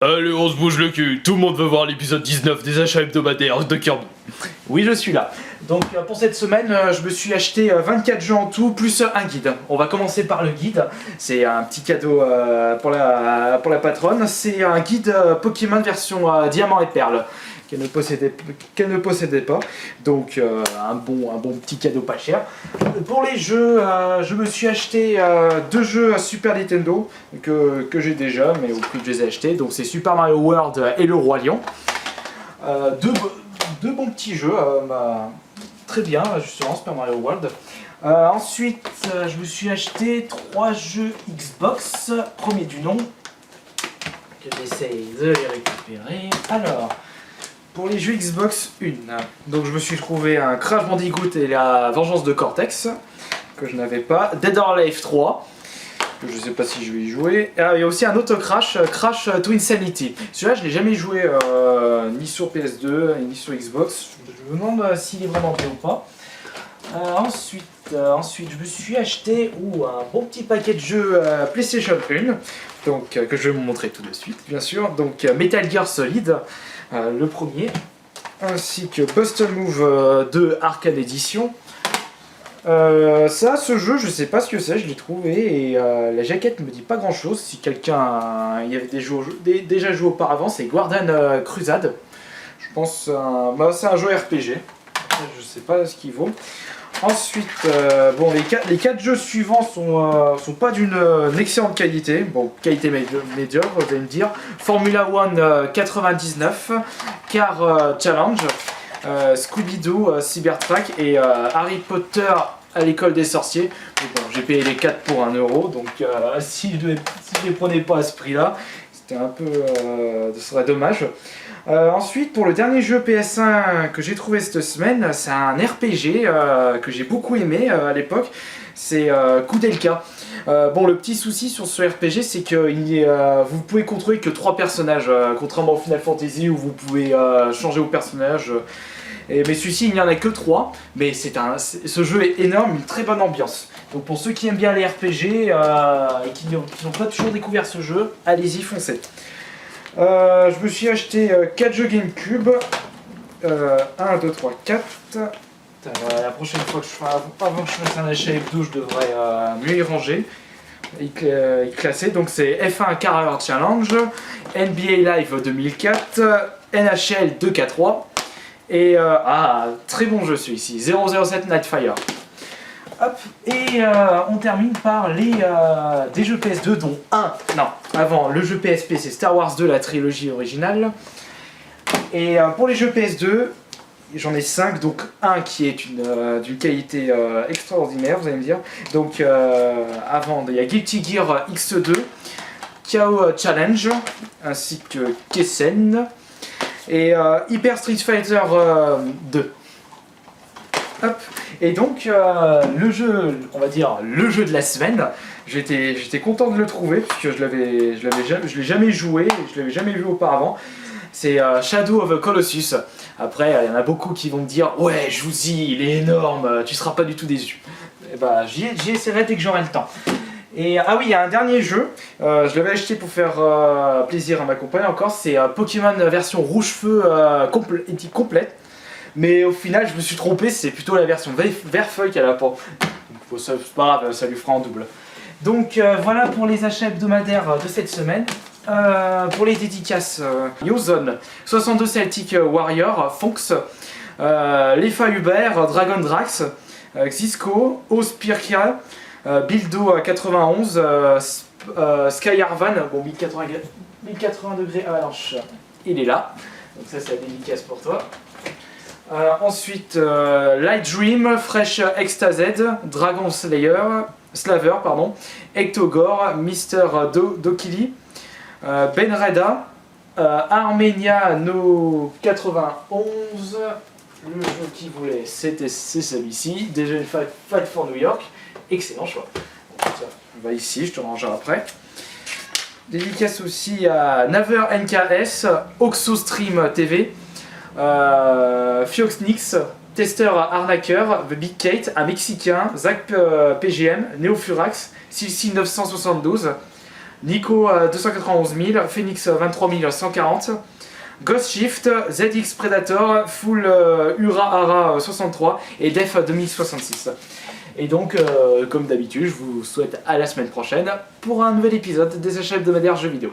Allez, on se bouge le cul, tout le monde veut voir l'épisode 19 des achats hebdomadaires de Kirby. Oui, je suis là. Donc pour cette semaine, je me suis acheté 24 jeux en tout, plus un guide. On va commencer par le guide. C'est un petit cadeau pour la patronne. C'est un guide Pokémon version Diamant et Perle qu'elle ne possédait pas. Donc un bon petit cadeau pas cher. Pour les jeux, je me suis acheté deux jeux à Super Nintendo que j'ai déjà, mais au prix que je les ai achetés. Donc c'est Super Mario World et le Roi Lion. Deux bons petits jeux, très bien justement Super Mario World. Ensuite je me suis acheté 3 jeux Xbox, premier du nom, que j'essaye de les récupérer. Alors, pour les jeux Xbox 1, donc je me suis trouvé un Crash Bandicoot et la Vengeance de Cortex, que je n'avais pas, Dead or Alive 3, je sais pas si je vais y jouer. Ah, il y a aussi un autre Crash to Insanity. Celui-là, je l'ai jamais joué ni sur PS2 ni sur Xbox. Je me demande s'il est vraiment bien ou pas. Ensuite, je me suis acheté un bon petit paquet de jeux PlayStation 1, donc, que je vais vous montrer tout de suite, bien sûr. Donc Metal Gear Solid, le premier, ainsi que Buster Move 2 Arcade Edition. Ce jeu, je sais pas ce que c'est, je l'ai trouvé et la jaquette me dit pas grand chose. Si quelqu'un y avait déjà joué auparavant, c'est Guardian Crusade. Je pense c'est un jeu RPG. Je sais pas ce qu'il vaut. Ensuite, les 4 jeux suivants sont pas d'une excellente qualité. Bon, qualité médiocre, vous allez me dire. Formula One 99, Car Challenge, Scooby-Doo, Cybertruck et Harry Potter à l'école des sorciers. Mais bon, j'ai payé les 4 pour 1 euro, donc si je les prenais pas à ce prix-là, c'était un peu, ce serait dommage. Ensuite, pour le dernier jeu PS1 que j'ai trouvé cette semaine, c'est un RPG que j'ai beaucoup aimé à l'époque, c'est Koudelka. Le petit souci sur ce RPG, c'est que vous pouvez contrôler que 3 personnages, contrairement au Final Fantasy où vous pouvez changer vos personnages. Mais celui-ci, il n'y en a que 3, mais ce jeu est énorme, une très bonne ambiance. Donc pour ceux qui aiment bien les RPG et qui n'ont pas toujours découvert ce jeu, allez-y, foncez. Je me suis acheté 4 jeux GameCube. 1, 2, 3, 4. La prochaine fois que avant que je fasse un achat hebdo, je devrais mieux y ranger. Y classer. Donc c'est F1 Car Challenge, NBA Live 2004, NHL 2K3. Et très bon jeu celui-ci, 007 Nightfire. Hop, et on termine par des jeux PS2 dont le jeu PSP c'est Star Wars 2, la trilogie originale. Et pour les jeux PS2, j'en ai 5, donc un qui est d'une qualité extraordinaire, vous allez me dire. Donc il y a Guilty Gear X2, KO Challenge, ainsi que Kessen, et Hyper Street Fighter 2. Hop. Et donc le jeu de la semaine, j'étais content de le trouver puisque je l'ai jamais joué, je l'avais jamais vu auparavant. C'est Shadow of the Colossus. Après il y en a beaucoup qui vont me dire ouais Jouzy, il est énorme, tu seras pas du tout déçu. Et j'y essaierai dès que j'aurai le temps. Et il y a un dernier jeu, je l'avais acheté pour faire plaisir à ma compagne encore, c'est Pokémon version rouge-feu complète. Mais au final, je me suis trompé, c'est plutôt la version vert-feuille qu'elle a pas. C'est pas grave, ça lui fera en double. Donc voilà pour les achats hebdomadaires de cette semaine. Pour les dédicaces, Yozone, 62 Celtic Warrior, Fonx, Lefa Hubert, Dragon Drax, Xisco, Ospirkia, Bildo 91, Skyarvan, 1080 degrés avalanche, il est là. Donc ça c'est la dédicace pour toi. Ensuite, Light Dream, Fresh Extazed, Dragon Slaver, Ectogore, Mister Dokili, Benreda, Armenia No 91, le jeu qu'il voulait c'est celui-ci, déjà une Fight for New York, excellent choix. Donc, ça, on va ici, je te rangerai après. Dédicace aussi à Naver NKS, Oxostream TV, Fioxnix, Tester Arnaqueur, The Big Kate, un Mexicain, Zach PGM, Neofurax, Silsi 972, Nico 291 000, Phoenix 23 140, Ghost Shift, ZX Predator, Full Ura Ara 63 et Def 2066. Et donc, comme d'habitude, je vous souhaite à la semaine prochaine pour un nouvel épisode des achats hebdomadaires jeux vidéo.